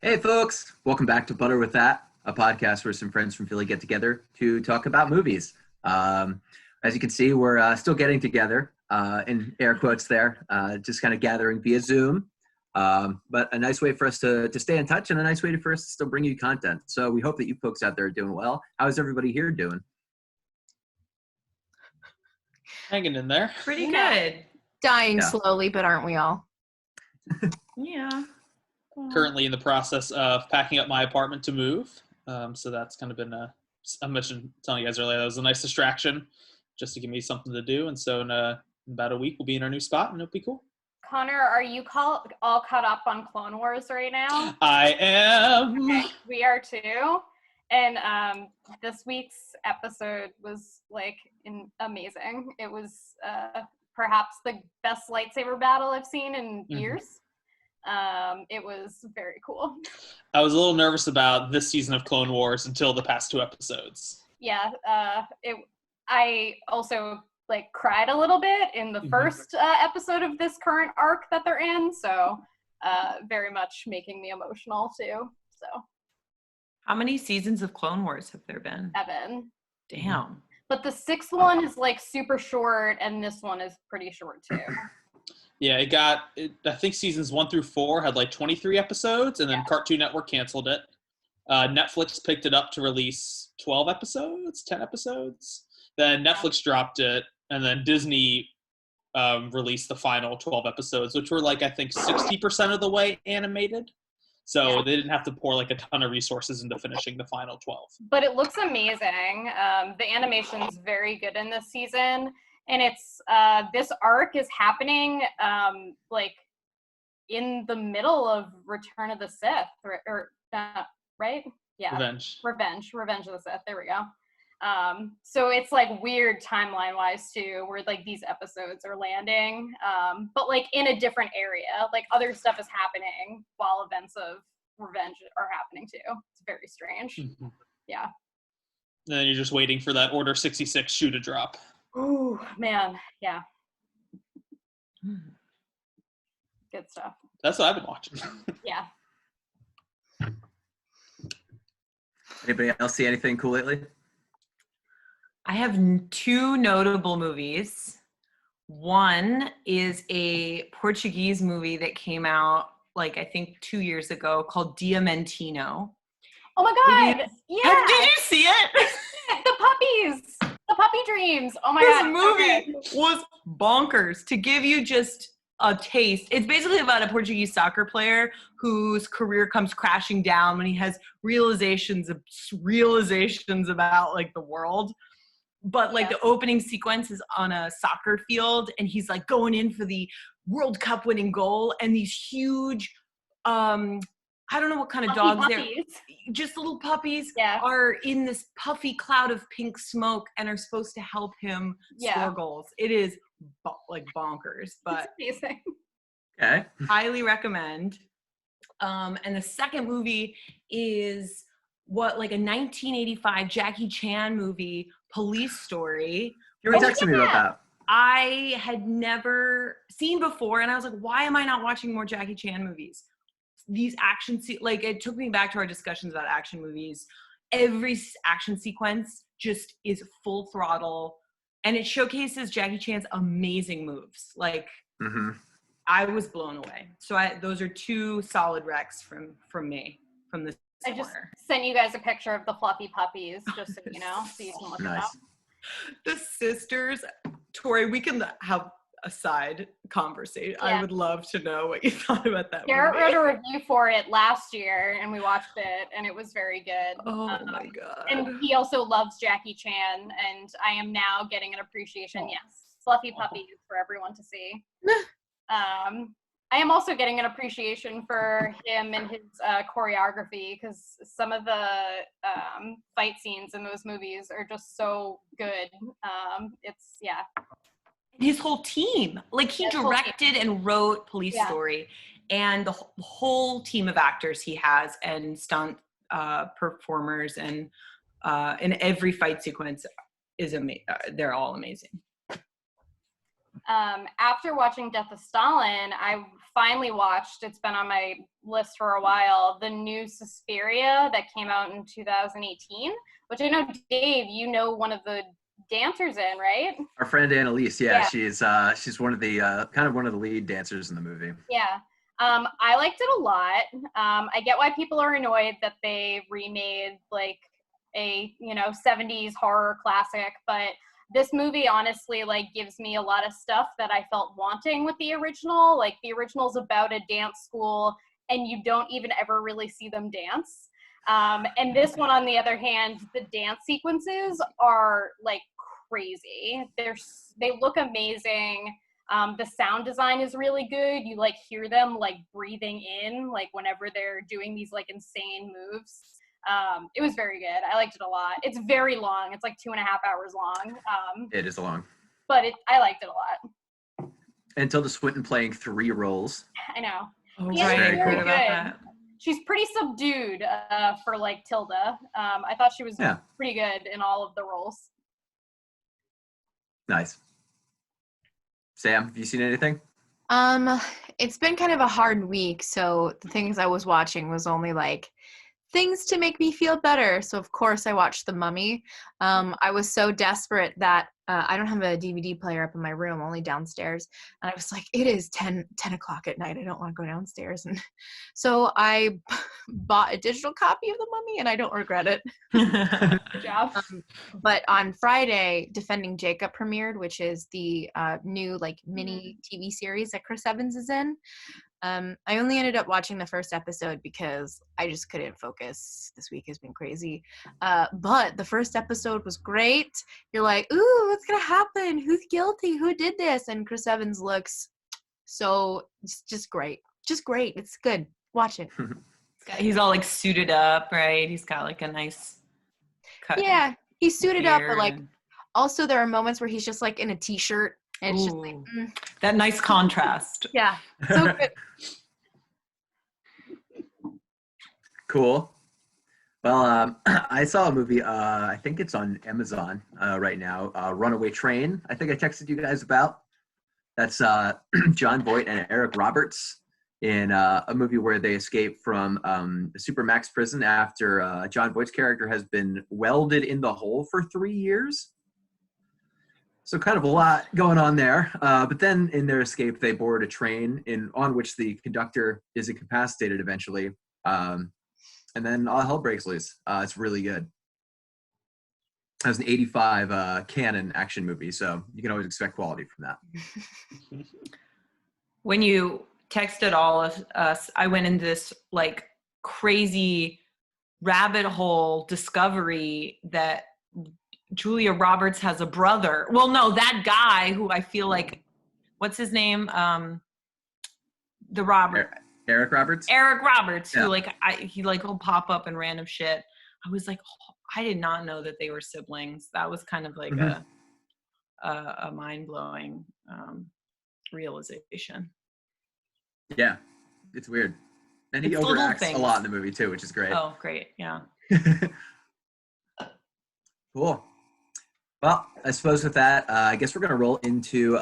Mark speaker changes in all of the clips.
Speaker 1: Hey folks, welcome back to Butter With That, a podcast where some friends from Philly get together to talk about movies. As you can see, we're still getting together, in air quotes there, just kind of gathering via Zoom. But a nice way for us to stay in touch and a nice way for us to still bring you content. So we hope that you folks out there are doing well. How's everybody here doing?
Speaker 2: Hanging in there.
Speaker 3: Pretty good.
Speaker 4: Dying slowly, but aren't we all?
Speaker 3: Yeah.
Speaker 2: Currently in the process of packing up my apartment to move. So that's kind of been telling you guys earlier, that was a nice distraction just to give me something to do. And so in about a week, we'll be in our new spot and it'll be cool.
Speaker 5: Connor, are you all caught up on Clone Wars right now?
Speaker 2: I am.
Speaker 5: Okay, we are too. And this week's episode was amazing. It was perhaps the best lightsaber battle I've seen in years. It was very cool.
Speaker 2: I was a little nervous about this season of Clone Wars until the past two episodes.
Speaker 5: Yeah, I also cried a little bit in the first episode of this current arc that they're in, so very much making me emotional too. So,
Speaker 3: How many seasons of Clone Wars have there been?
Speaker 5: 7.
Speaker 3: Damn.
Speaker 5: But the 6th one is super short, and this one is pretty short too.
Speaker 2: Yeah, I think seasons 1 through 4 had 23 episodes, and then Cartoon Network canceled it. Netflix picked it up to release 12 episodes, 10 episodes. Then Netflix dropped it, and then Disney released the final 12 episodes, which were I think 60% of the way animated. So they didn't have to pour a ton of resources into finishing the final 12. But
Speaker 5: it looks amazing. The animation's very good in this season. And it's this arc is happening in the middle of Return of the Sith, right? Yeah. Revenge of the Sith. There we go. So it's weird timeline wise too, where these episodes are landing, but in a different area. Other stuff is happening while events of Revenge are happening too. It's very strange.
Speaker 2: Mm-hmm.
Speaker 5: Yeah.
Speaker 2: And then you're just waiting for that Order 66 shoe to drop.
Speaker 5: Ooh, man. Yeah. Good stuff.
Speaker 2: That's what I've been watching.
Speaker 5: Yeah.
Speaker 1: Anybody else see anything cool lately?
Speaker 3: I have 2 notable movies. One is a Portuguese movie that came out I think 2 years ago called Diamantino.
Speaker 5: Oh my God. Yeah.
Speaker 3: Did you see it?
Speaker 5: The puppies. The puppy dreams. Oh my
Speaker 3: God.
Speaker 5: This
Speaker 3: movie was bonkers. To give you just a taste, it's basically about a Portuguese soccer player whose career comes crashing down when he has realizations about the world. But the opening sequence is on a soccer field and he's going in for the World Cup winning goal, and these huge I don't know what kind of dogs they're just little puppies are in this puffy cloud of pink smoke and are supposed to help him score goals. It is bonkers, but
Speaker 5: it's amazing.
Speaker 1: Okay.
Speaker 3: Highly recommend. And the second movie is a 1985 Jackie Chan movie, Police Story.
Speaker 1: You were texting me about that.
Speaker 3: I had never seen before, and I was why am I not watching more Jackie Chan movies? These action it took me back to our discussions about action movies. Every action sequence just is full throttle, and it showcases Jackie Chan's amazing moves. I was blown away. So those are 2 solid recs from me from this.
Speaker 5: I just sent you guys a picture of the fluffy puppies, just so you know, so you can look it up.
Speaker 3: The sisters, Tori, we can have a side conversation. I would love to know what you thought about that
Speaker 5: Garrett
Speaker 3: movie.
Speaker 5: wrote a review for it last year, and we watched it, and it was very good.
Speaker 3: Oh my God.
Speaker 5: And he also loves Jackie Chan, and I am now getting an appreciation. Yes, fluffy puppies for everyone to see. I am also getting an appreciation for him and his choreography, because some of the fight scenes in those movies are just so good.
Speaker 3: His whole team, he directed and wrote Police Story, and the whole team of actors he has and stunt performers and in every fight sequence is amazing. They're all amazing.
Speaker 5: After watching Death of Stalin, I finally watched, it's been on my list for a while, the new Suspiria that came out in 2018, which I know, Dave, you know one of the dancers in, right?
Speaker 1: Our friend Annalise, yeah. She's one of the kind of one of the lead dancers in the movie.
Speaker 5: Yeah. I liked it a lot. I get why people are annoyed that they remade like a 70s horror classic, but this movie honestly like gives me a lot of stuff that I felt wanting with the original. Like the original's about a dance school and you don't even ever really see them dance. And this one, on the other hand, the dance sequences are like crazy. They look amazing. The sound design is really good. You like hear them like breathing in, like whenever they're doing these like insane moves. It was very good. I liked it a lot. It's very long. It's like 2.5 hours long.
Speaker 1: It is long.
Speaker 5: But I liked it a lot.
Speaker 1: And Tilda Swinton playing 3 roles.
Speaker 5: I know.
Speaker 3: Oh,
Speaker 5: Yeah,
Speaker 3: right.
Speaker 5: very
Speaker 3: About
Speaker 5: good.
Speaker 3: that.
Speaker 5: She's pretty subdued for like Tilda. I thought she was pretty good in all of the roles.
Speaker 1: Nice. Sam, have you seen anything?
Speaker 4: It's been kind of a hard week, so the things I was watching was only like things to make me feel better. So of course I watched The Mummy. I was so desperate that I don't have a DVD player up in my room, only downstairs. And I was like, it is 10 o'clock at night. I don't want to go downstairs. And so I bought a digital copy of The Mummy and I don't regret it.
Speaker 5: Good job.
Speaker 4: But on Friday, Defending Jacob premiered, which is the new like mini TV series that Chris Evans is in. I only ended up watching the first episode because I just couldn't focus. This week has been crazy. But the first episode was great. You're like, ooh, what's going to happen? Who's guilty? Who did this? And Chris Evans looks so just great. Just great. It's good. Watch it.
Speaker 3: He's all like suited up, right? He's got like a nice cut.
Speaker 4: Yeah, he's suited up, but like also there are moments where he's just like in a t-shirt. And it's just like,
Speaker 3: that nice contrast.
Speaker 4: Yeah, so good.
Speaker 1: Cool. Well, I saw a movie, I think it's on Amazon right now, Runaway Train. I think I texted you guys about. That's John Voight and Eric Roberts in a movie where they escape from a supermax prison after John Voight's character has been welded in the hole for 3 years. So kind of a lot going on there. But then in their escape, they board a train on which the conductor is incapacitated eventually. And then all hell breaks loose. It's really good. That was an 85 Canon action movie, so you can always expect quality from that.
Speaker 3: When you texted all of us, I went into this like crazy rabbit hole discovery that Julia Roberts has a brother. Well, no, that guy who I feel like, what's his name? The Robert.
Speaker 1: Eric Roberts?
Speaker 3: Eric Roberts, who like, he like will pop up in random shit. I was like, oh, I did not know that they were siblings. That was kind of like a mind-blowing realization.
Speaker 1: Yeah, it's weird. And he overacts a lot in the movie too, which is great.
Speaker 3: Oh, great, yeah.
Speaker 1: Cool. Well, I suppose with that, I guess we're going to roll into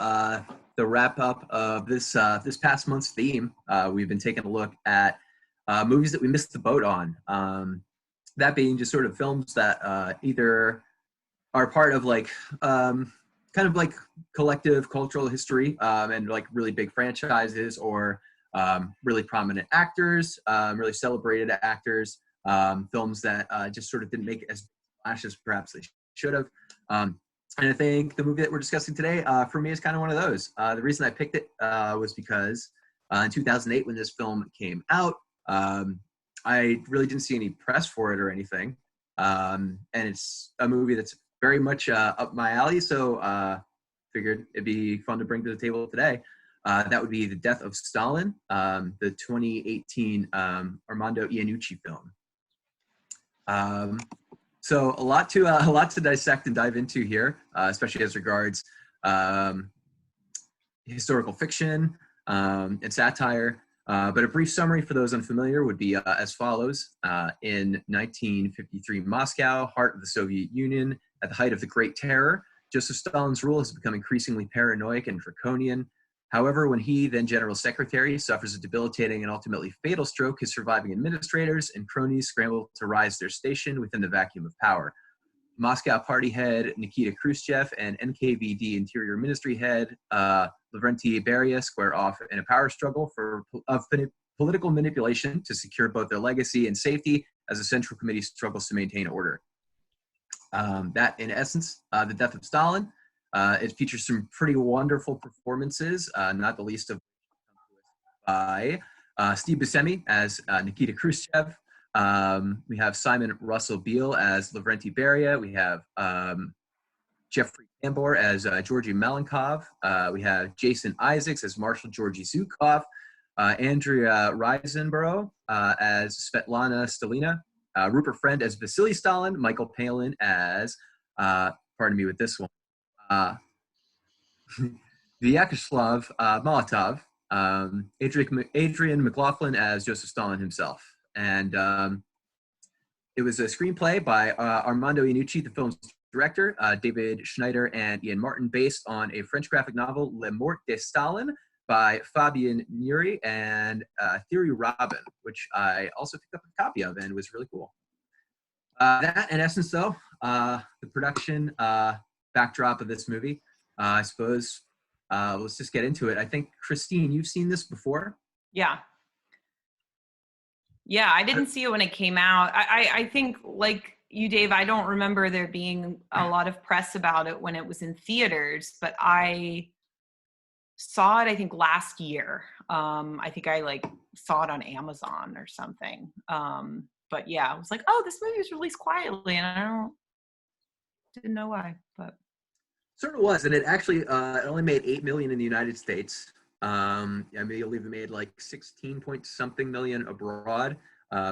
Speaker 1: the wrap-up of this past month's theme. We've been taking a look at movies that we missed the boat on. That being just sort of films that either are part of like kind of like collective cultural history and like really big franchises, or really prominent actors, really celebrated actors, films that just sort of didn't make as much as perhaps they should have. And I think the movie that we're discussing today, for me, is kind of one of those. The reason I picked it was because in 2008, when this film came out, I really didn't see any press for it or anything. And it's a movie that's very much up my alley, so figured it'd be fun to bring to the table today. That would be The Death of Stalin, the 2018 Armando Iannucci film. So a lot to dissect and dive into here, especially as regards historical fiction and satire. But a brief summary for those unfamiliar would be as follows. In 1953 Moscow, heart of the Soviet Union, at the height of the Great Terror, Joseph Stalin's rule has become increasingly paranoid and draconian. However, when he, then General Secretary, suffers a debilitating and ultimately fatal stroke, his surviving administrators and cronies scramble to rise their station within the vacuum of power. Moscow party head Nikita Khrushchev and NKVD Interior Ministry head Lavrentiy Beria square off in a power struggle of political manipulation to secure both their legacy and safety as the Central Committee struggles to maintain order. That, in essence, The Death of Stalin. It features some pretty wonderful performances, not the least of by Steve Buscemi as Nikita Khrushchev. We have Simon Russell Beale as Lavrentiy Beria. We have Jeffrey Tambor as Georgy Malenkov. We have Jason Isaacs as Marshal Georgy Zhukov. Andrea Riseborough as Svetlana Stalina. Rupert Friend as Vasily Stalin. Michael Palin as, pardon me with this one, Vyacheslav Molotov. Adrian McLaughlin as Joseph Stalin himself. And it was a screenplay by Armando Iannucci, the film's director, David Schneider and Ian Martin, based on a French graphic novel, Le Mort de Stalin, by Fabien Nury and Thierry Robin, which I also picked up a copy of and was really cool. That, in essence, though, the production backdrop of this movie, I suppose, let's just get into it. I think, Christine, you've seen this before?
Speaker 3: Yeah. Yeah, I didn't see it when it came out. I think, like you, Dave, I don't remember there being a lot of press about it when it was in theaters, but I saw it, I think, last year. I think I saw it on Amazon or something. But yeah, I was like, oh, this movie was released quietly, and I didn't know why, but.
Speaker 1: Sort of was, and it actually it only made $8 million in the United States. I believe it made like 16 point something million abroad,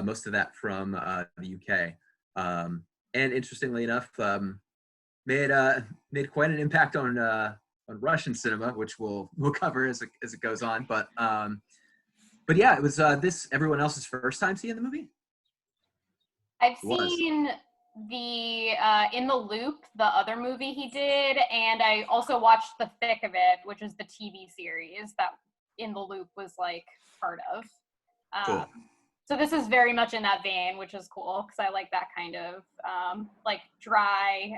Speaker 1: most of that from the UK. And interestingly enough, made quite an impact on Russian cinema, which we'll cover as it goes on. But yeah, it was this everyone else's first time seeing the movie.
Speaker 5: I've seen the In the Loop, the other movie he did, and I also watched The Thick of It, which is the TV series that In the Loop was like part of.
Speaker 1: Cool.
Speaker 5: So this is very much in that vein, which is cool because I like that kind of like dry,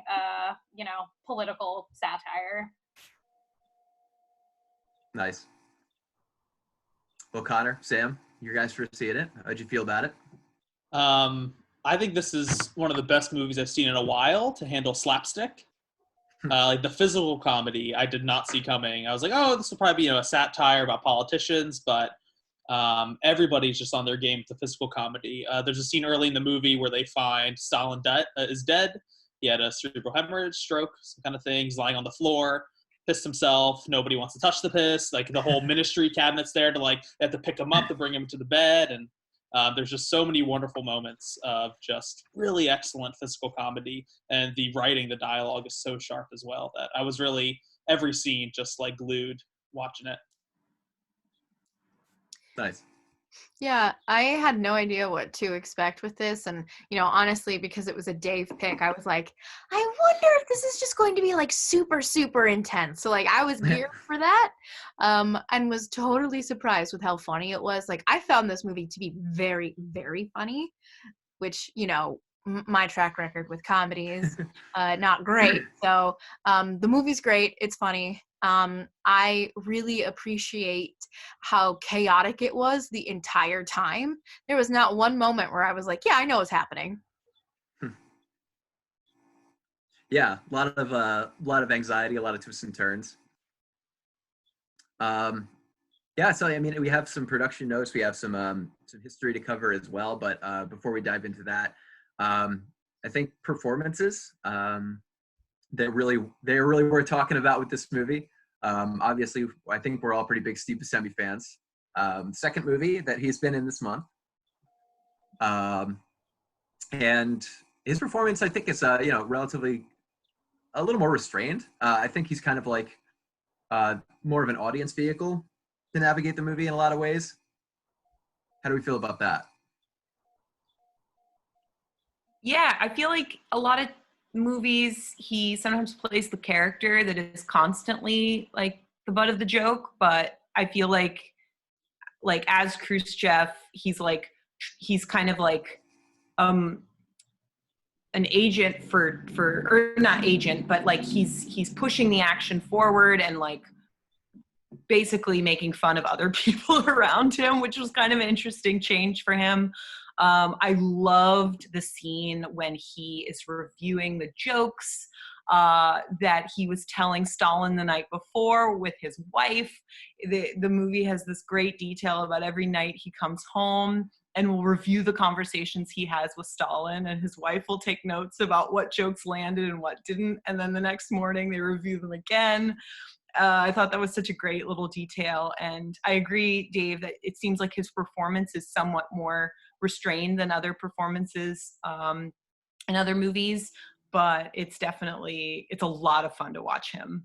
Speaker 5: political satire.
Speaker 1: Nice. Well, Connor, Sam, you guys first seeing it. How'd you feel about it?
Speaker 2: I think this is one of the best movies I've seen in a while to handle slapstick. Like the physical comedy, I did not see coming. I was like, oh, this will probably be a satire about politicians, but everybody's just on their game with the physical comedy. There's a scene early in the movie where they find Stalin is dead. He had a cerebral hemorrhage, stroke, some kind of things, lying on the floor, pissed himself. Nobody wants to touch the piss. Like the whole ministry cabinet's there to they have to pick him up to bring him to the bed. And there's just so many wonderful moments of just really excellent physical comedy, and the writing, the dialogue is so sharp as well that I was really every scene just glued watching it.
Speaker 1: Nice.
Speaker 4: Yeah, I had no idea what to expect with this. And, honestly, because it was a Dave pick, I was like, I wonder if this is just going to be super, super intense. So I was geared for that, and was totally surprised with how funny it was. I found this movie to be very, very funny, which, my track record with comedy is not great. So the movie's great. It's funny. I really appreciate how chaotic it was the entire time. There was not one moment where I was like, yeah, I know what's happening.
Speaker 1: Yeah, a lot of anxiety, a lot of twists and turns. Yeah, so we have some production notes, we have some history to cover as well. But before we dive into that, I think performances they're really worth talking about with this movie. Obviously, I think we're all pretty big Steve Buscemi fans. Second movie that he's been in this month. And his performance, I think, is relatively a little more restrained. I think he's kind of more of an audience vehicle to navigate the movie in a lot of ways. How do we feel about that?
Speaker 3: Yeah, I feel like a lot of movies, he sometimes plays the character that is constantly like the butt of the joke, but I feel like as Khrushchev, he's kind of like an agent or not agent, but like he's pushing the action forward and like basically making fun of other people around him, which was kind of an interesting change for him. I loved the scene when he is reviewing the jokes that he was telling Stalin the night before with his wife. The movie has this great detail about every night he comes home and will review the conversations he has with Stalin, and his wife will take notes about what jokes landed and what didn't, and then the next morning they review them again. I thought that was such a great little detail, and I agree, Dave, that it seems like his performance is somewhat more restrained than other performances in other movies, but it's a lot of fun to watch him.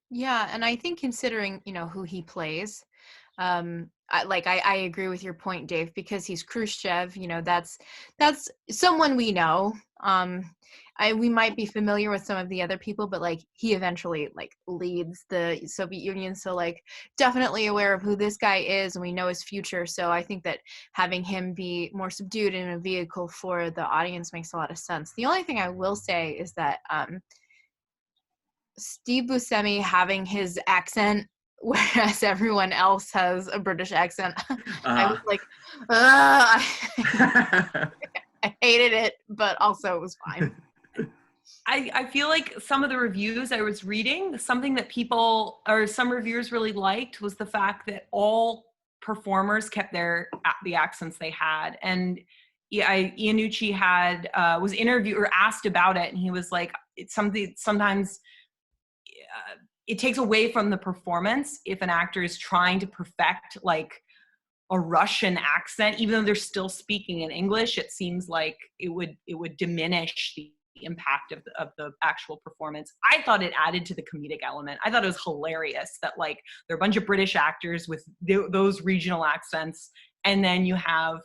Speaker 4: Yeah, and I think considering, who he plays, I agree with your point, Dave, because he's Khrushchev, that's someone we know. We might be familiar with some of the other people, but like he eventually like leads the Soviet Union, so like definitely aware of who this guy is, and we know his future. So I think that having him be more subdued in a vehicle for the audience makes a lot of sense. The only thing I will say is that Steve Buscemi having his accent, whereas everyone else has a British accent, I was like, I hated it, but also it was fine.
Speaker 3: I feel like some of the reviews I was reading, something that some reviewers really liked was the fact that all performers kept the accents they had. And Iannucci was interviewed or asked about it, and he was like, it's something sometimes it takes away from the performance if an actor is trying to perfect like a Russian accent, even though they're still speaking in English. It seems like it would diminish the impact of the actual performance. I thought it added to the comedic element. I thought it was hilarious that like there are a bunch of British actors with those regional accents, and then you have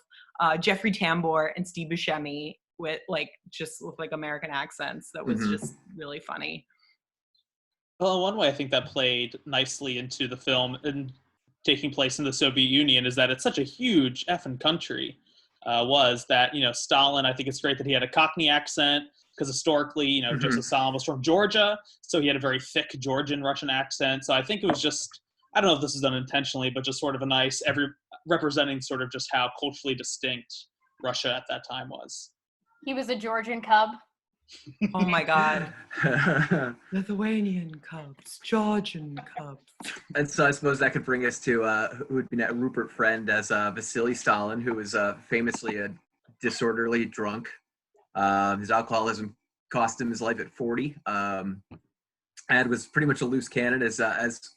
Speaker 3: Jeffrey Tambor and Steve Buscemi with American accents. That was just really funny.
Speaker 2: Well, one way I think that played nicely into the film and taking place in the Soviet Union is that it's such a huge effing country. Was that, Stalin, I think it's great that he had a Cockney accent, because historically, Joseph Stalin was from Georgia, so he had a very thick Georgian Russian accent. So I think it was just, I don't know if this is done intentionally, but just sort of a nice, representing sort of just how culturally distinct Russia at that time was.
Speaker 5: He was a Georgian cub.
Speaker 3: Oh my God. Lithuanian cubs, Georgian cubs.
Speaker 1: And so I suppose that could bring us to who would be Rupert Friend as Vasily Stalin, who was famously a disorderly drunk. His alcoholism cost him his life at 40, and was pretty much a loose cannon as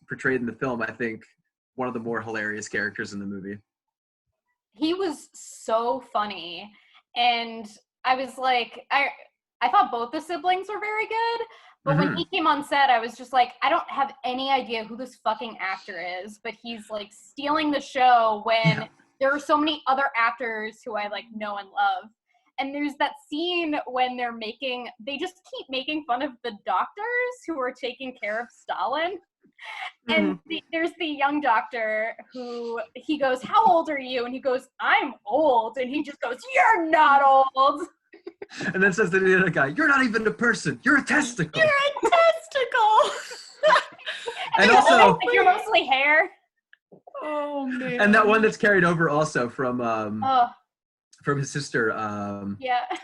Speaker 1: portrayed in the film. I think one of the more hilarious characters in the movie.
Speaker 5: He was so funny, and I was like, I thought both the siblings were very good, but when he came on set, I was just like, I don't have any idea who this fucking actor is, but he's like stealing the show when there are so many other actors who I like know and love. And there's that scene when they just keep making fun of the doctors who are taking care of Stalin. And there's the young doctor who, he goes, how old are you? And he goes, I'm old. And he just goes, you're not old.
Speaker 1: And then says to the other guy, you're not even a person. You're a testicle.
Speaker 3: You're a testicle.
Speaker 1: And also,
Speaker 5: like, you're mostly hair.
Speaker 3: Oh, man.
Speaker 1: And that one that's carried over also from his sister,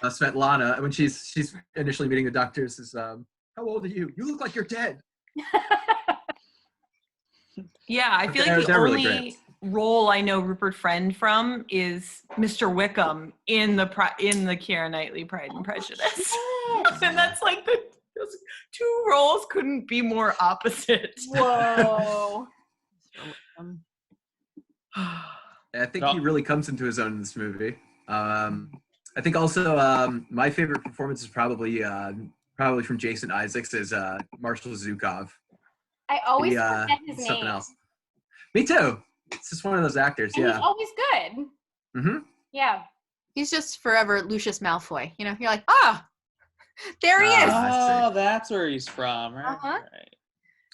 Speaker 1: Svetlana, when she's initially meeting the doctors, is, how old are you? You look like you're dead.
Speaker 3: Yeah, I feel like the only role I know Rupert Friend from is Mr. Wickham in the Keira Knightley Pride and Prejudice. And that's like those two roles couldn't be more opposite.
Speaker 5: Whoa.
Speaker 1: I think he really comes into his own in this movie. I think also my favorite performance is probably from Jason Isaacs as Marshal Zhukov.
Speaker 5: I always forget his name.
Speaker 1: Something else. Me too. It's just one of those actors.
Speaker 5: And
Speaker 1: yeah.
Speaker 5: He's always good.
Speaker 1: Mm-hmm.
Speaker 5: Yeah.
Speaker 4: He's just forever Lucius Malfoy. You know, you're like, there he is.
Speaker 2: Oh, that's where he's from. Right.
Speaker 4: Uh-huh.
Speaker 2: Right.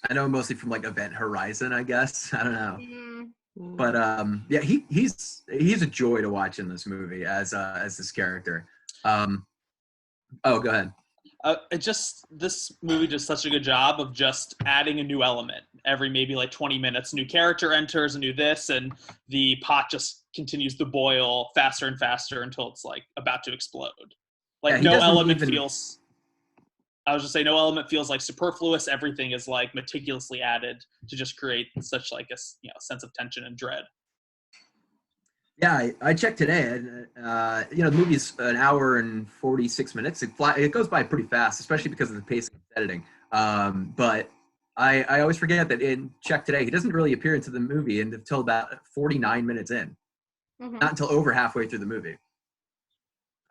Speaker 1: I know him mostly from like Event Horizon, I guess. I don't know. But yeah, he's a joy to watch in this movie as this character. Oh, go ahead.
Speaker 2: This movie does such a good job of just adding a new element every maybe like 20 minutes. New character enters, a new this, and the pot just continues to boil faster and faster until it's like about to explode. Like no element feels. I was just saying, no element feels like superfluous. Everything is like meticulously added to just create such like a sense of tension and dread.
Speaker 1: Yeah, I checked today, and the movie's an hour and 46 minutes. It goes by pretty fast, especially because of the pacing and editing. But I always forget that in Check Today, he doesn't really appear into the movie until about 49 minutes in, not until over halfway through the movie.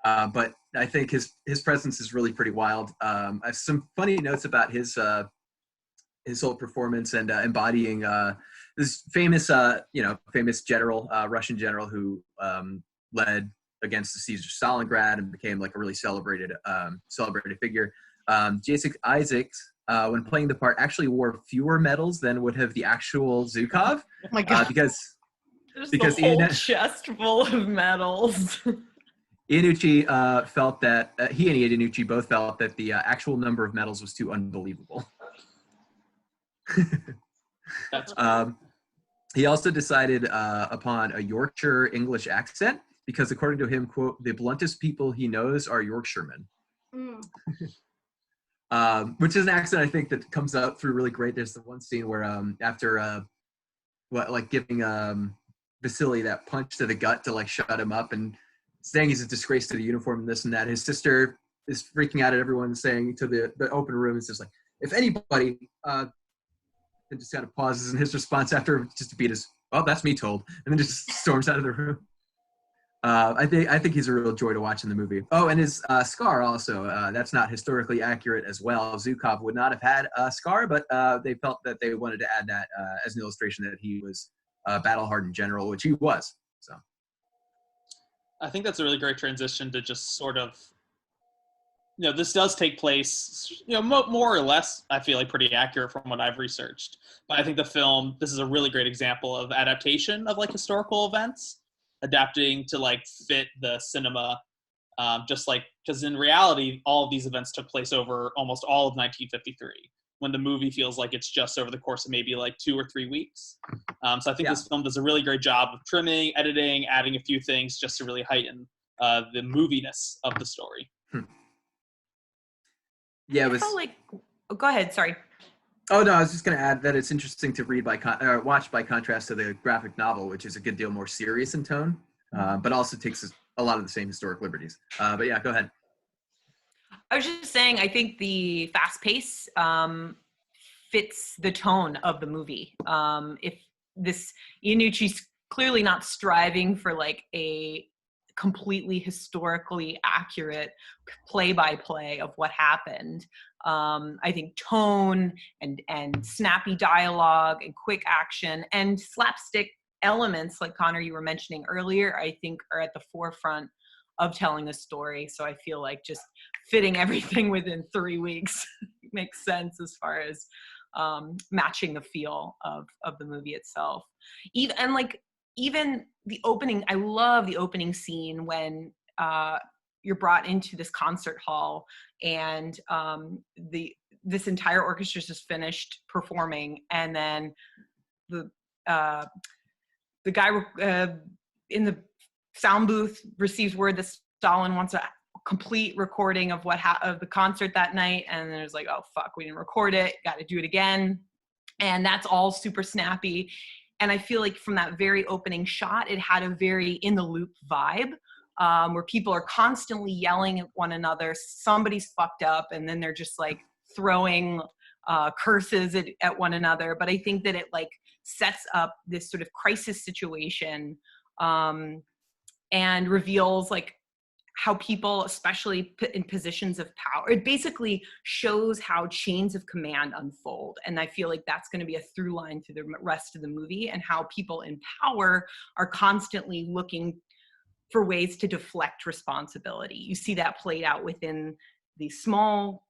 Speaker 1: But I think his presence is really pretty wild. I have some funny notes about his whole performance and embodying this famous general, Russian general who led against the Caesar Stalingrad and became like a really celebrated figure. Jason Isaacs, when playing the part, actually wore fewer medals than would have the actual Zhukov.
Speaker 3: Oh my God.
Speaker 1: Because
Speaker 3: the whole chest full of medals.
Speaker 1: Iannucci felt that he and Iannucci both felt that the actual number of medals was too unbelievable.
Speaker 2: That's
Speaker 1: he also decided upon a Yorkshire English accent because, according to him, quote, the bluntest people he knows are Yorkshiremen. Which is an accent I think that comes out through really great. There's the one scene where after giving Vasily that punch to the gut to like shut him up and saying he's a disgrace to the uniform and this and that, his sister is freaking out at everyone, saying to the open room, it's just like, if anybody and just kind of pauses, and his response after just to beat his, oh, that's me told, and then just storms out of the room. I think he's a real joy to watch in the movie. Oh, and his scar also, that's not historically accurate as well. Zhukov would not have had a scar, but they felt that they wanted to add that as an illustration that he was a battle-hardened general, which he was. So,
Speaker 2: I think that's a really great transition to just sort of, this does take place, more or less, I feel like pretty accurate from what I've researched. But I think this is a really great example of adaptation of like historical events, adapting to like fit the cinema, because in reality, all of these events took place over almost all of 1953, when the movie feels like it's just over the course of maybe like 2 or 3 weeks. So I think this film does a really great job of trimming, editing, adding a few things just to really heighten the moviness of the story.
Speaker 1: Yeah, it was.
Speaker 3: Go ahead. Sorry.
Speaker 1: Oh no, I was just going to add that it's interesting to read watch by contrast to the graphic novel, which is a good deal more serious in tone, but also takes a lot of the same historic liberties. But yeah, go ahead.
Speaker 3: I was just saying, I think the fast pace fits the tone of the movie. If this Iannucci's clearly not striving for like a completely historically accurate play-by-play of what happened. I think tone and snappy dialogue and quick action and slapstick elements, like Connor, you were mentioning earlier, I think are at the forefront of telling a story. So I feel like just fitting everything within 3 weeks makes sense as far as matching the feel of the movie itself. Even the opening, I love the opening scene when you're brought into this concert hall and this entire orchestra's just finished performing, and then the guy in the sound booth receives word that Stalin wants a complete recording of of the concert that night, and then it's like, oh fuck, we didn't record it, got to do it again, and that's all super snappy. And I feel like from that very opening shot, it had a very in the loop vibe, where people are constantly yelling at one another, somebody's fucked up, and then they're just like throwing curses at one another. But I think that it like sets up this sort of crisis situation, and reveals like how people, especially put in positions of power, it basically shows how chains of command unfold. And I feel like that's going to be a through line through the rest of the movie, and how people in power are constantly looking for ways to deflect responsibility. You see that played out within the small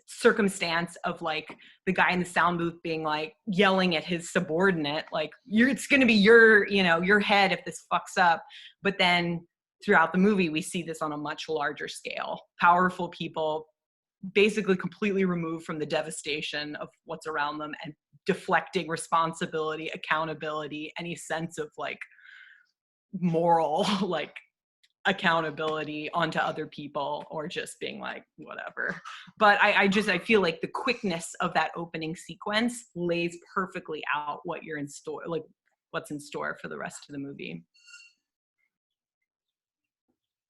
Speaker 3: circumstance of like the guy in the sound booth being like yelling at his subordinate, like it's going to be your head if this fucks up. But then throughout the movie, we see this on a much larger scale. Powerful people basically completely removed from the devastation of what's around them and deflecting responsibility, accountability, any sense of like moral like accountability onto other people, or just being like whatever. But I feel like the quickness of that opening sequence lays perfectly out what you're in store, like what's in store for the rest of the movie.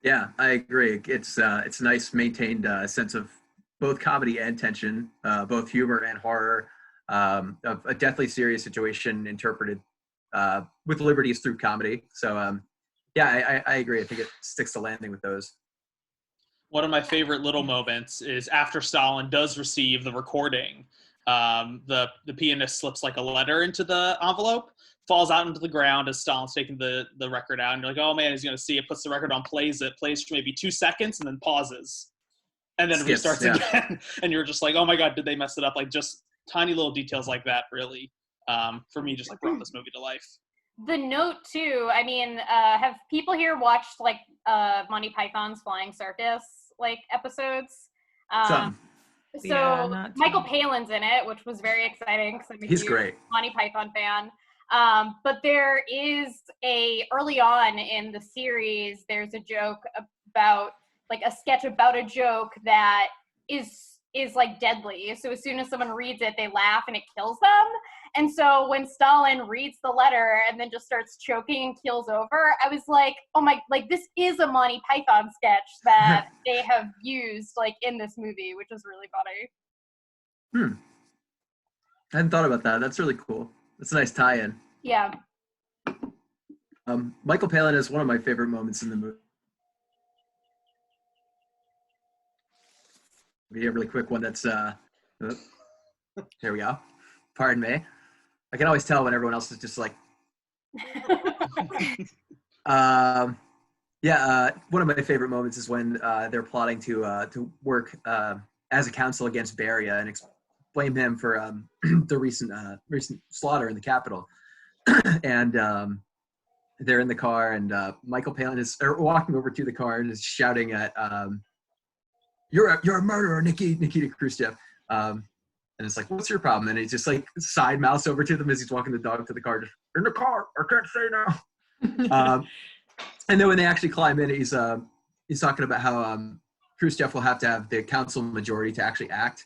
Speaker 1: Yeah, I agree. It's a nice maintained sense of both comedy and tension, both humor and horror, a deathly serious situation interpreted with liberties through comedy. So yeah, I agree. I think it sticks the landing with those.
Speaker 2: One of my favorite little moments is after Stalin does receive the recording, the pianist slips like a letter into the envelope, falls out into the ground as Stalin's taking the record out, and you're like, oh man, he's going to see it, puts the record on, plays for maybe 2 seconds, and then pauses. And then restarts again. And you're just like, oh my God, did they mess it up? Like just tiny little details like that really, for me, just brought this movie to life.
Speaker 5: The note too, I mean, have people here watched like Monty Python's Flying Circus like episodes?
Speaker 1: Some.
Speaker 5: So
Speaker 3: Yeah,
Speaker 5: Michael Palin's in it, which was very exciting because I'm a
Speaker 1: He's
Speaker 5: huge
Speaker 1: great.
Speaker 5: Monty Python fan. But there is early on in the series, there's a joke about like a sketch about a joke that is like deadly. So as soon as someone reads it, they laugh and it kills them. And so when Stalin reads the letter and then just starts choking and keels over, I was like, oh my, like this is a Monty Python sketch that they have used like in this movie, which is really funny.
Speaker 1: I hadn't thought about that. That's really cool. That's a nice tie-in.
Speaker 5: Yeah.
Speaker 1: Michael Palin is one of my favorite moments in the movie. We have a really quick one that's here we go. Pardon me. I can always tell when everyone else is just like one of my favorite moments is when they're plotting to work as a council against Beria and blame him for the recent slaughter in the Capitol. And they're in the car, and Michael Palin is walking over to the car and is shouting at you're a murderer, Nikita Khrushchev. And it's like, what's your problem? And he's just like side mouths over to them as he's walking the dog to the car. Just, in the car, I can't say no. And then when they actually climb in, he's talking about how Khrushchev will have to have the council majority to actually act.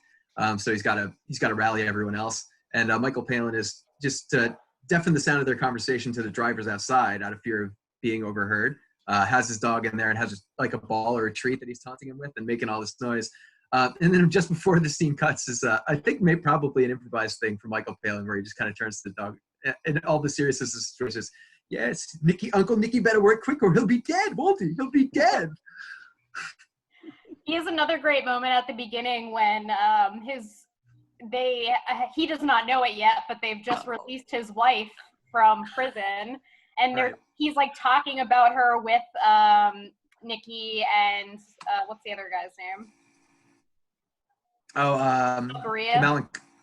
Speaker 1: So he's got to rally everyone else. And Michael Palin is just to deafen the sound of their conversation to the drivers outside out of fear of being overheard. Has his dog in there and has like a ball or a treat that he's taunting him with and making all this noise. And then just before the scene cuts is, I think probably an improvised thing for Michael Palin where he just kind of turns to the dog and all the seriousness of the situation is, yes, Uncle Nicky better work quick or he'll be dead, won't he? He'll be dead.
Speaker 5: He has another great moment at the beginning when he does not know it yet, but they've just released his wife from prison. And he's like talking about her with Nikki and what's the other guy's name?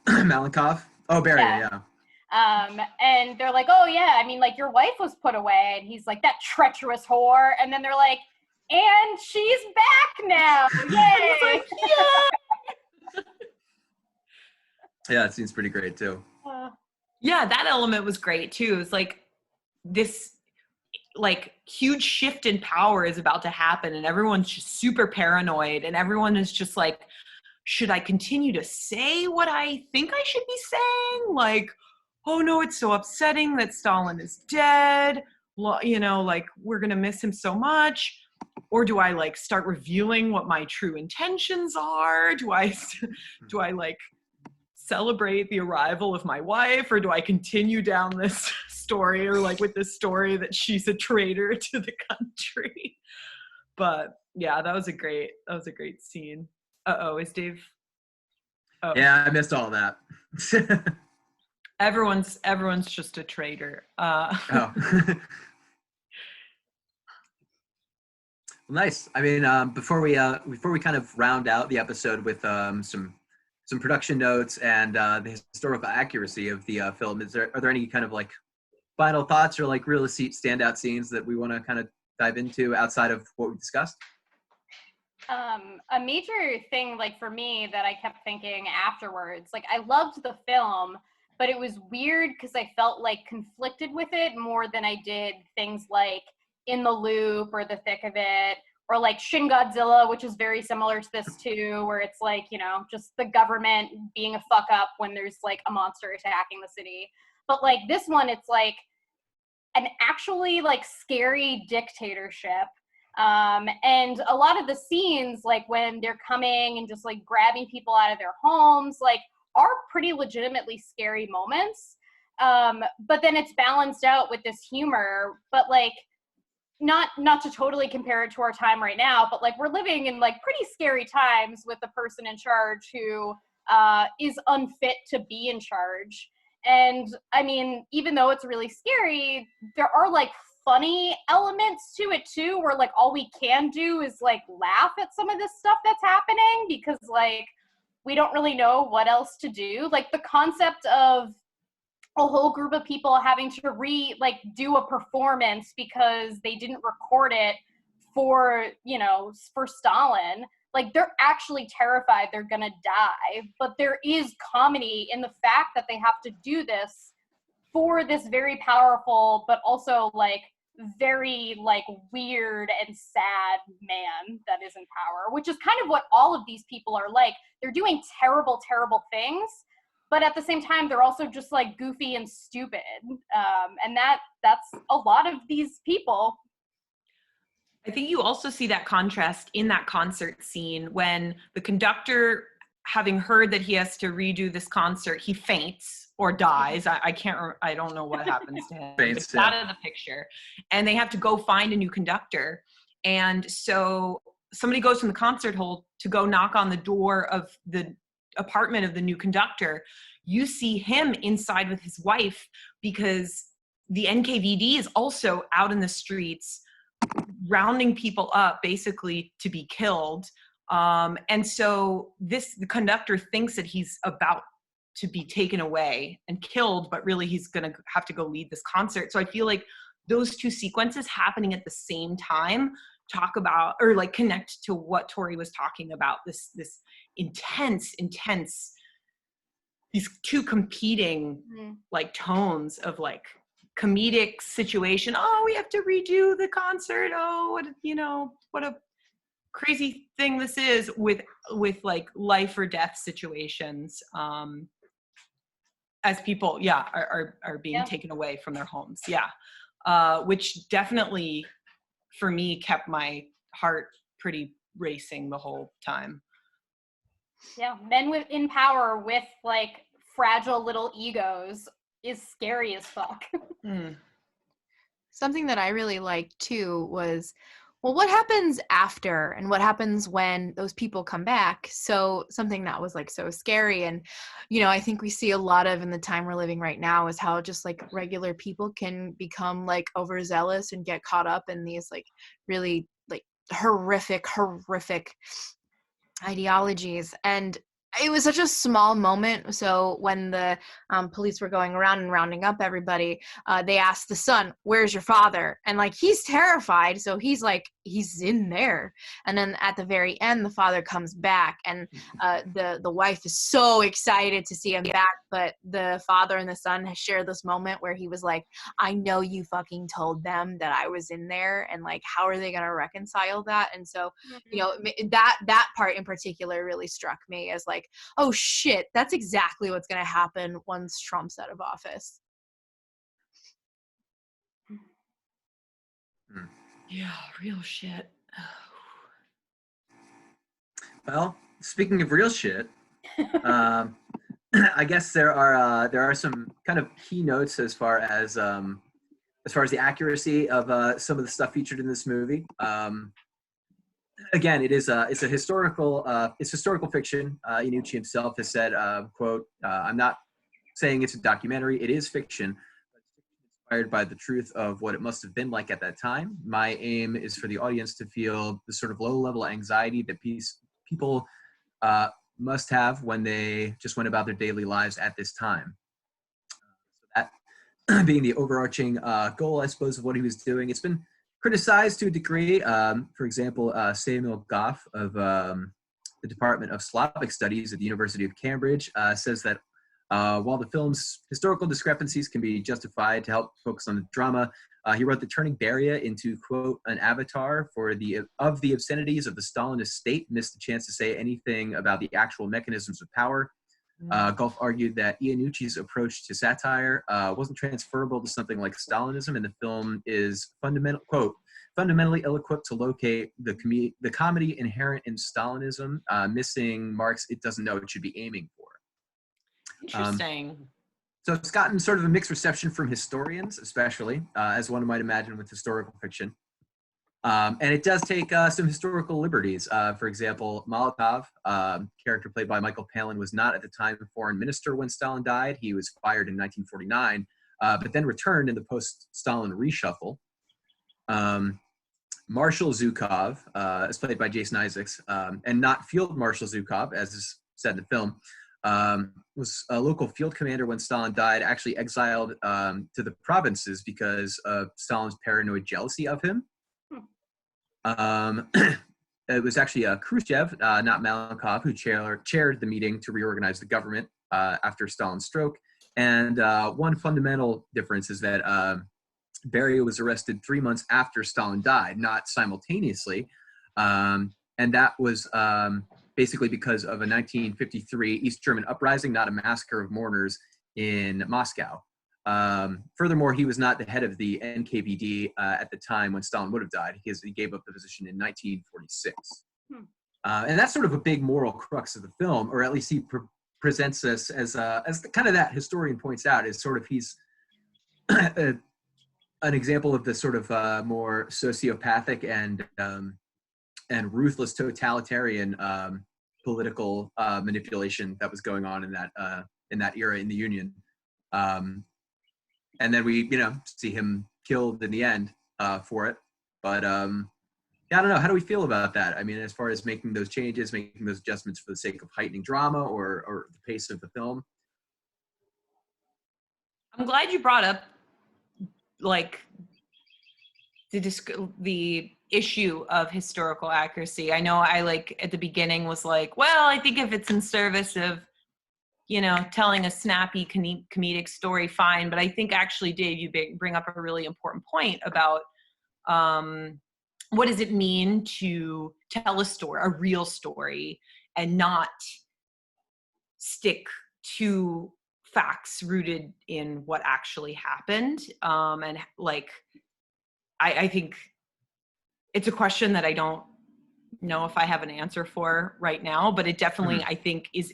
Speaker 1: Malenkov. Oh, Beria, yeah.
Speaker 5: And they're like, oh yeah, I mean, like your wife was put away, and he's like, that treacherous whore. And then they're like, and she's back now. Yay!
Speaker 3: Like, yeah.
Speaker 1: Yeah, it seems pretty great too.
Speaker 3: Yeah, that element was great too. It's like this like huge shift in power is about to happen and everyone's just super paranoid and everyone is just like, should I continue to say what I think I should be saying? Like, oh no, it's so upsetting that Stalin is dead. Well, like we're going to miss him so much. Or do I like start revealing what my true intentions are? Do I like celebrate the arrival of my wife, or do I continue down this story or like with this story that she's a traitor to the country? But yeah, that was a great scene. Is Dave? Oh.
Speaker 1: Yeah, I missed all that.
Speaker 3: Everyone's just a traitor.
Speaker 1: Oh. Well, nice. I mean, before we kind of round out the episode with some production notes and the historical accuracy of the film, are there any kind of like final thoughts or like real standout scenes that we want to kind of dive into outside of what we discussed?
Speaker 5: A major thing, like for me, that I kept thinking afterwards, like I loved the film, but it was weird because I felt like conflicted with it more than I did things like In the Loop or The Thick of It, or like Shin Godzilla, which is very similar to this too, where it's like, you know, just the government being a fuck up when there's like a monster attacking the city. But like this one, it's like an actually like scary dictatorship. And a lot of the scenes, like when they're coming and just like grabbing people out of their homes, like are pretty legitimately scary moments. But then it's balanced out with this humor, but like not to totally compare it to our time right now, but like we're living in like pretty scary times with the person in charge who is unfit to be in charge. And I mean, even though it's really scary, there are like funny elements to it too, where like all we can do is like laugh at some of this stuff that's happening because like we don't really know what else to do. Like the concept of a whole group of people having to do a performance because they didn't record it for, you know, for Stalin. Like they're actually terrified they're gonna die, but there is comedy in the fact that they have to do this for this very powerful, but also like very like weird and sad man that is in power, which is kind of what all of these people are like. They're doing terrible, terrible things, but at the same time, they're also just like goofy and stupid. And that's a lot of these people.
Speaker 3: I think you also see that contrast in that concert scene when the conductor, having heard that he has to redo this concert, he faints or dies. I don't know what happens to him.
Speaker 1: Faints,
Speaker 3: it's out of the picture. And they have to go find a new conductor. And so somebody goes from the concert hall to go knock on the door of the apartment of the new conductor. You see him inside with his wife because the NKVD is also out in the streets rounding people up basically to be killed. And so the conductor thinks that he's about to be taken away and killed, but really he's going to have to go lead this concert. So I feel like those two sequences happening at the same time talk about, or like connect to what Tori was talking about, this intense, these two competing like tones of like comedic situation. Oh, we have to redo the concert. Oh, what a crazy thing this is with like life or death situations. As people, are being taken away from their homes. Which definitely for me kept my heart pretty racing the whole time.
Speaker 5: Yeah, men in power with like fragile little egos is scary as fuck.
Speaker 4: Something that I really liked too was, well, what happens after and what happens when those people come back? So something that was like so scary. And, you know, I think we see a lot of in the time we're living right now is how just like regular people can become like overzealous and get caught up in these like really like horrific ideologies. And it was such a small moment. So when the police were going around and rounding up everybody, they asked the son, "Where's your father?" And like, he's terrified. So he's like, he's in there. And then at the very end, the father comes back and the wife is so excited to see him back. But the father and the son share this moment where he was like, "I know you fucking told them that I was in there." And like, how are they going to reconcile that? And so, you know, that part in particular really struck me as like, oh shit, that's exactly what's going to happen once Trump's out of office.
Speaker 3: Yeah, real shit.
Speaker 1: Well, speaking of real shit, I guess there are some kind of key notes as far as the accuracy of some of the stuff featured in this movie. Again, it's a historical fiction. Iannucci himself has said, quote, "I'm not saying it's a documentary. It is fiction, but it's inspired by the truth of what it must have been like at that time. My aim is for the audience to feel the sort of low-level anxiety that people must have when they just went about their daily lives at this time. So that being the overarching goal, I suppose, of what he was doing. It's been criticized to a degree. For example, Samuel Goff of the Department of Slavic Studies at the University of Cambridge says that while the film's historical discrepancies can be justified to help focus on the drama, he wrote that turning Beria into, quote, an avatar for the obscenities of the Stalinist state missed the chance to say anything about the actual mechanisms of power. Goff argued that Iannucci's approach to satire wasn't transferable to something like Stalinism, and the film is fundamentally ill-equipped to locate the comedy inherent in Stalinism, missing marks it doesn't know it should be aiming for.
Speaker 3: Interesting.
Speaker 1: So it's gotten sort of a mixed reception from historians, especially, as one might imagine with historical fiction. And it does take some historical liberties. For example, Molotov, character played by Michael Palin, was not at the time foreign minister when Stalin died. He was fired in 1949, but then returned in the post-Stalin reshuffle. Marshal Zhukov, is played by Jason Isaacs, and not Field Marshal Zhukov, as is said in the film, was a local field commander when Stalin died, actually exiled to the provinces because of Stalin's paranoid jealousy of him. It was actually Khrushchev, not Malenkov, who chaired the meeting to reorganize the government after Stalin's stroke. And one fundamental difference is that Beria was arrested 3 months after Stalin died, not simultaneously. And that was basically because of a 1953 East German uprising, not a massacre of mourners in Moscow. Furthermore, he was not the head of the NKVD at the time when Stalin would have died. He gave up the position in 1946. And that's sort of a big moral crux of the film, or at least he presents us as kind of that historian points out, is sort of he's an example of the sort of more sociopathic and ruthless totalitarian political manipulation that was going on in that era in the Union. And then we, see him killed in the end for it. But yeah, I don't know. How do we feel about that? I mean, as far as making those changes, making those adjustments for the sake of heightening drama or the pace of the film?
Speaker 3: I'm glad you brought up, like, the issue of historical accuracy. I know I, at the beginning was like, well, I think if it's in service of, telling a snappy comedic story, fine. But I think actually, Dave, you bring up a really important point about what does it mean to tell a story, a real story, and not stick to facts rooted in what actually happened. And I think it's a question that I don't know if I have an answer for right now, but it definitely, I think, is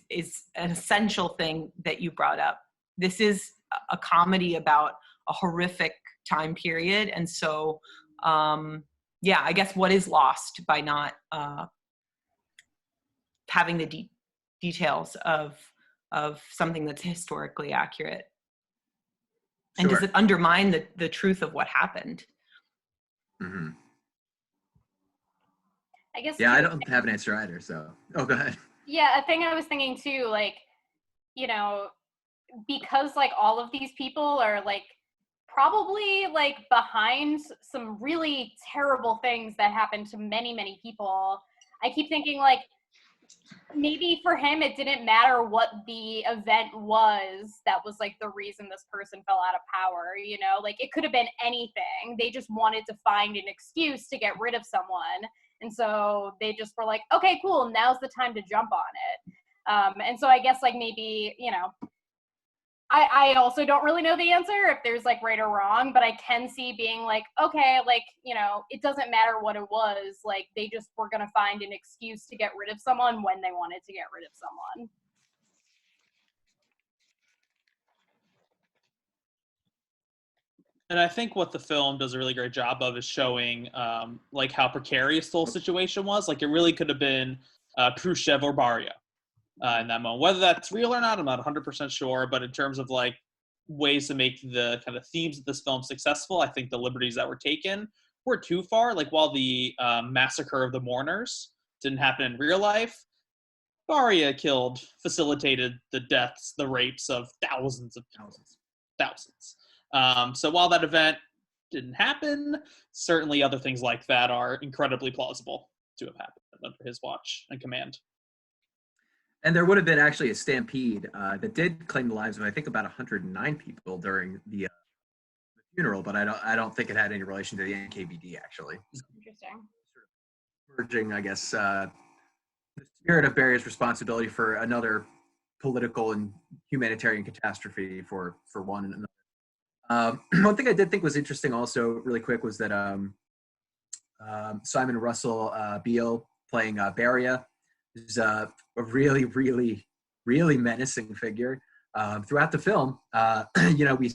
Speaker 3: an essential thing that you brought up. This is a comedy about a horrific time period. And so, yeah, I guess what is lost by not having the details of something that's historically accurate? And
Speaker 1: Sure.
Speaker 3: does it undermine the truth of what happened?
Speaker 1: Mm-hmm.
Speaker 5: I guess.
Speaker 1: Yeah, I don't have an answer either. So, go ahead.
Speaker 5: Yeah, a thing I was thinking too, because all of these people are probably behind some really terrible things that happened to many, many people. I keep thinking maybe for him it didn't matter what the event was that was the reason this person fell out of power, it could have been anything. They just wanted to find an excuse to get rid of someone. And so they just were okay, cool, now's the time to jump on it. And so I guess maybe, I also don't really know the answer if there's right or wrong, but I can see being okay, it doesn't matter what it was. They just were going to find an excuse to get rid of someone when they wanted to get rid of someone.
Speaker 2: And I think what the film does a really great job of is showing how precarious the whole situation was. It really could have been Khrushchev or Beria in that moment. Whether that's real or not, I'm not 100% sure. But in terms of ways to make the kind of themes of this film successful. I think the liberties that were taken were too far. Like, while the massacre of the mourners didn't happen in real life, Baria facilitated the deaths, the rapes of thousands. So while that event didn't happen, certainly other things like that are incredibly plausible to have happened under his watch and command.
Speaker 1: And there would have been actually a stampede that did claim the lives of, I think, about 109 people during the funeral, but I don't think it had any relation to the NKVD, actually.
Speaker 5: Interesting.
Speaker 1: Sort of merging, I guess, the spirit of Baria's responsibility for another political and humanitarian catastrophe for one and another. One thing I did think was interesting also, really quick, was that Simon Russell Beale playing Baria is a really, really, really menacing figure. Throughout the film, we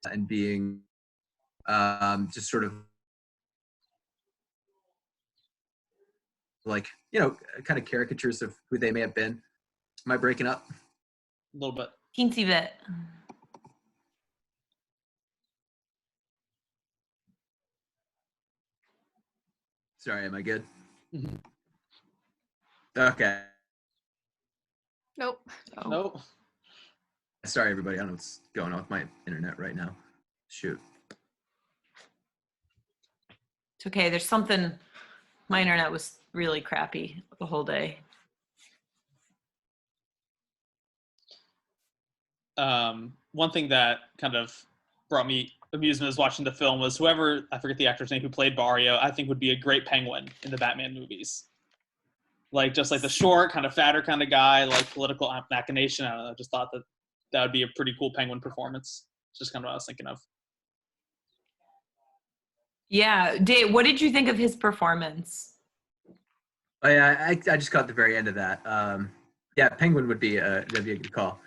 Speaker 1: and being just sort of like, kind of caricatures of who they may have been. Am I breaking up?
Speaker 2: A little bit.
Speaker 3: Teensy bit.
Speaker 1: Sorry, am I good?
Speaker 2: Mm-hmm.
Speaker 1: Okay.
Speaker 5: Nope.
Speaker 3: Oh.
Speaker 2: Nope.
Speaker 1: Sorry, everybody. I don't know what's going on with my internet right now. Shoot.
Speaker 3: It's okay. There's something. My internet was really crappy the whole day.
Speaker 2: One thing that kind of brought me amusement as watching the film was whoever, I forget the actor's name, who played Barrio, I think would be a great Penguin in the Batman movies. Like, just like the short, kind of fatter kind of guy, like political machination. I don't know. I just thought that would be a pretty cool Penguin performance. It's just kind of what I was thinking of.
Speaker 3: Yeah, Dave, what did you think of his performance?
Speaker 1: Oh, yeah, I just got the very end of that. Yeah, Penguin would be that'd be a good call.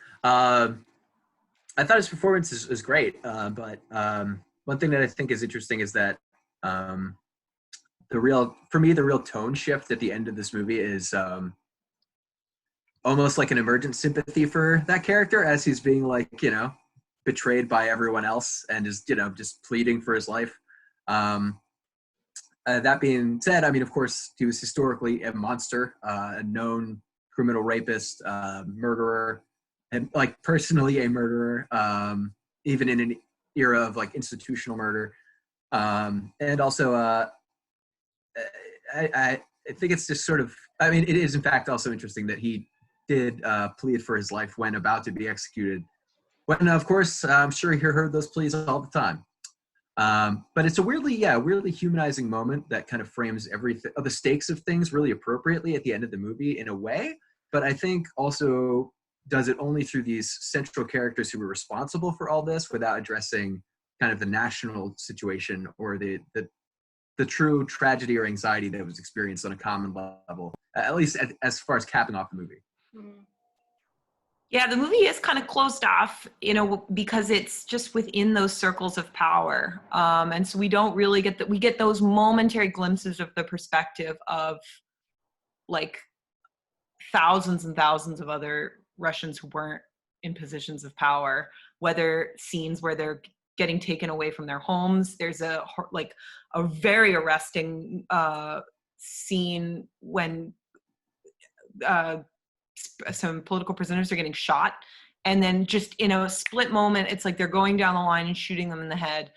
Speaker 1: I thought his performance is great, but one thing that I think is interesting is that the real tone shift at the end of this movie is almost like an emergent sympathy for that character as he's being, like, betrayed by everyone else and just pleading for his life. That being said, I mean, of course, he was historically a monster, a known criminal rapist, murderer, and, like, personally a murderer, even in an era of, like, institutional murder. And also, I think it's just sort of, I mean, it is in fact also interesting that he did plead for his life when about to be executed. When, of course, I'm sure he heard those pleas all the time. But it's a weirdly humanizing moment that kind of frames everything, the stakes of things really appropriately at the end of the movie in a way, but I think also does it only through these central characters who were responsible for all this without addressing kind of the national situation or the true tragedy or anxiety that was experienced on a common level, at least as far as capping off the movie.
Speaker 5: Mm-hmm.
Speaker 3: Yeah, the movie is kind of closed off, because it's just within those circles of power. And so we don't really we get those momentary glimpses of the perspective of, like, thousands and thousands of other Russians who weren't in positions of power, whether scenes where they're getting taken away from their homes. There's a very arresting scene when some political prisoners are getting shot, and then just in a split moment, it's like they're going down the line and shooting them in the head,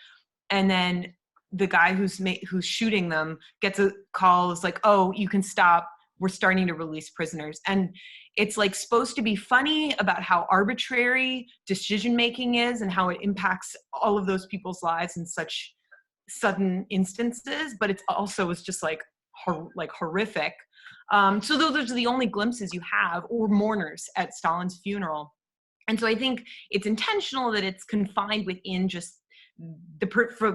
Speaker 3: and then the guy who's shooting them gets a call. It's like, oh, you can stop. We're starting to release prisoners. And it's, like, supposed to be funny about how arbitrary decision making is and how it impacts all of those people's lives in such sudden instances, but it's also is just like horrific. So those are the only glimpses you have, or mourners at Stalin's funeral. And so I think it's intentional that it's confined within just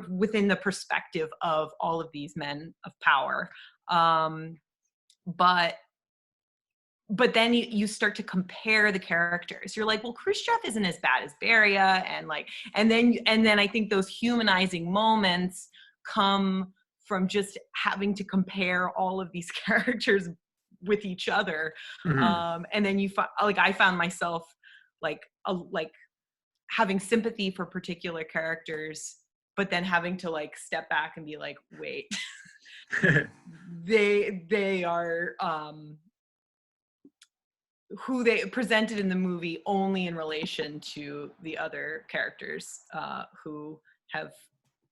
Speaker 3: within the perspective of all of these men of power. But then you start to compare the characters. You're like, well, Khrushchev isn't as bad as Beria, and then I think those humanizing moments come from just having to compare all of these characters with each other.
Speaker 1: Mhm.
Speaker 3: And then I found myself like having sympathy for particular characters, but then having to like step back and be like, wait, they are who they presented in the movie only in relation to the other characters who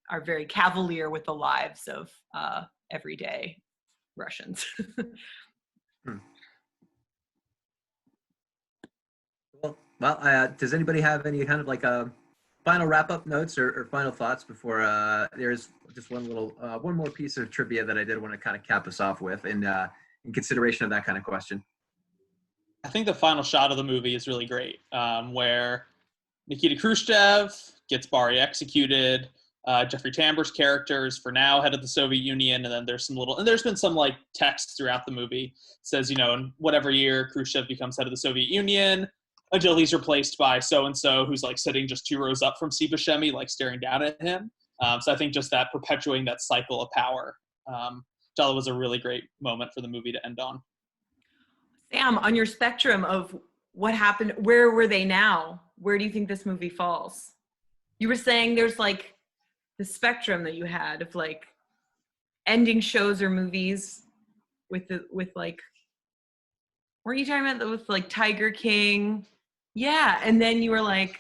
Speaker 3: are very cavalier with the lives of everyday Russians.
Speaker 1: Hmm. Well, does anybody have any kind of like final wrap-up notes or final thoughts before there's just one more piece of trivia that I did want to kind of cap us off with in consideration of that kind of question.
Speaker 2: I think the final shot of the movie is really great, where Nikita Khrushchev gets Bari executed. Jeffrey Tambor's character is for now head of the Soviet Union, and then there's been some like text throughout the movie. It says, in whatever year Khrushchev becomes head of the Soviet Union, until he's replaced by so-and-so who's like sitting just 2 rows up from Steve Buscemi, like staring down at him. So I think just that perpetuating that cycle of power, Jala was a really great moment for the movie to end on.
Speaker 3: Sam, on your spectrum of what happened, where were they now? Where do you think this movie falls? You were saying there's like the spectrum that you had of like ending shows or movies with like, weren't you talking about that with like Tiger King? Yeah, and then you were like,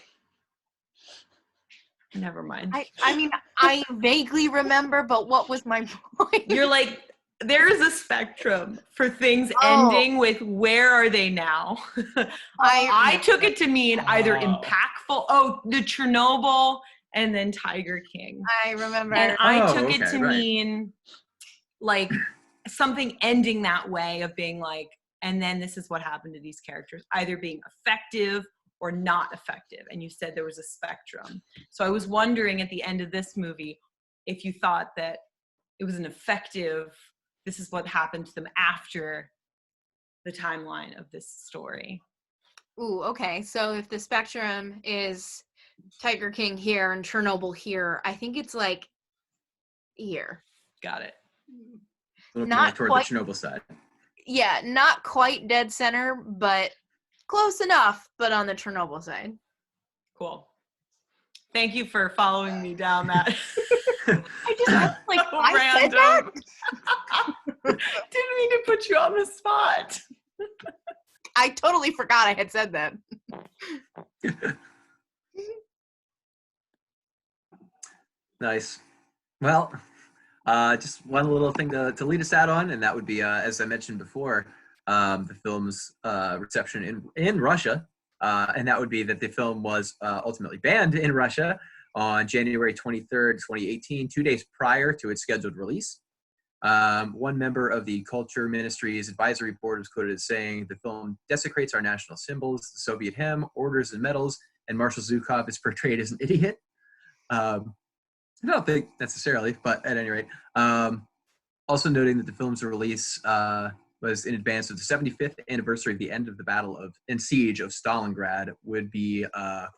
Speaker 3: never mind.
Speaker 4: I mean, I vaguely remember, but what was my point?
Speaker 3: You're like, there's a spectrum for things ending with where are they now? I took it to mean either impactful, the Chernobyl and then Tiger King.
Speaker 4: I remember.
Speaker 3: And I took it to mean like something ending that way of being like, and then this is what happened to these characters, either being effective or not effective. And you said there was a spectrum. So I was wondering at the end of this movie, if you thought that it was an effective, this is what happened to them after the timeline of this story.
Speaker 4: Ooh, okay. So if the spectrum is Tiger King here and Chernobyl here, I think it's like here.
Speaker 3: Got it.
Speaker 1: A little more toward the Chernobyl side.
Speaker 4: Yeah, not quite dead center, but close enough, but on the Chernobyl side.
Speaker 3: Cool. Thank you for following me down that.
Speaker 4: I just like I said that.
Speaker 3: Didn't mean to put you on the spot.
Speaker 4: I totally forgot I had said that.
Speaker 1: Nice. Well, just one little thing to lead us out on, and that would be, as I mentioned before, the film's reception in Russia, and that would be that the film was ultimately banned in Russia on January 23rd, 2018, 2 days prior to its scheduled release. One member of the Culture Ministry's advisory board was quoted as saying, "The film desecrates our national symbols, the Soviet hymn, orders and medals, and Marshal Zhukov is portrayed as an idiot." I don't think necessarily, but at any rate. Also noting that the film's release was in advance of the 75th anniversary of the end of the battle and siege of Stalingrad would be,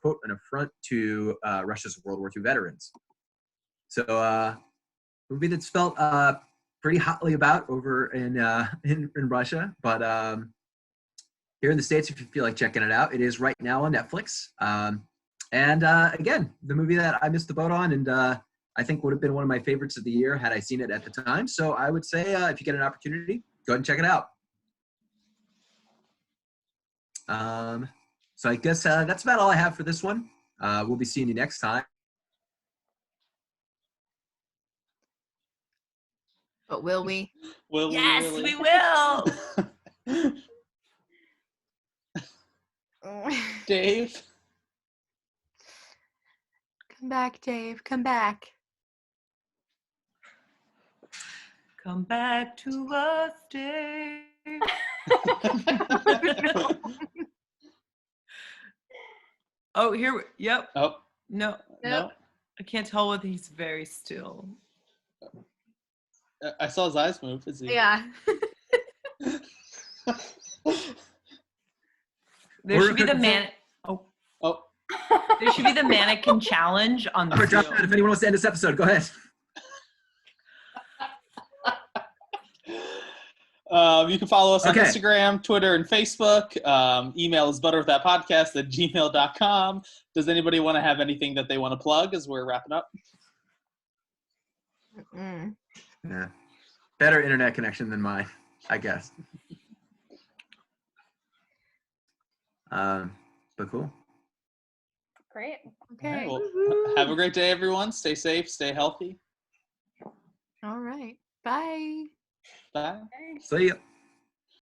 Speaker 1: quote, an affront to Russia's World War II veterans. So a movie that's felt pretty hotly about over in Russia, but here in the States, if you feel like checking it out, it is right now on Netflix. And again, the movie that I missed the boat on, and I think would have been one of my favorites of the year had I seen it at the time. So I would say if you get an opportunity, go ahead and check it out. So I guess that's about all I have for this one. We'll be seeing you next time.
Speaker 4: But will we?
Speaker 3: Yes, we will.
Speaker 2: Dave?
Speaker 4: Come back, Dave. Come back.
Speaker 3: Come back to us, Dave. Oh, here. Yep.
Speaker 2: Oh.
Speaker 3: No.
Speaker 2: No.
Speaker 3: I can't tell whether he's very still.
Speaker 2: I saw his eyes move. Is he?
Speaker 4: Yeah.
Speaker 3: There should be the man. Oh. There should be the mannequin challenge on the
Speaker 1: Drop that if anyone wants to end this episode. Go ahead.
Speaker 2: You can follow us on
Speaker 1: Okay.
Speaker 2: Instagram, Twitter, and Facebook. Email is butterwiththatpodcast@gmail.com. Does anybody want to have anything that they want to plug as we're wrapping up?
Speaker 1: Yeah. Better internet connection than mine, I guess. But cool.
Speaker 5: Great.
Speaker 4: Okay.
Speaker 2: All right, well, have a great day, everyone. Stay safe, stay healthy.
Speaker 4: All right. Bye.
Speaker 2: Bye.
Speaker 1: See ya.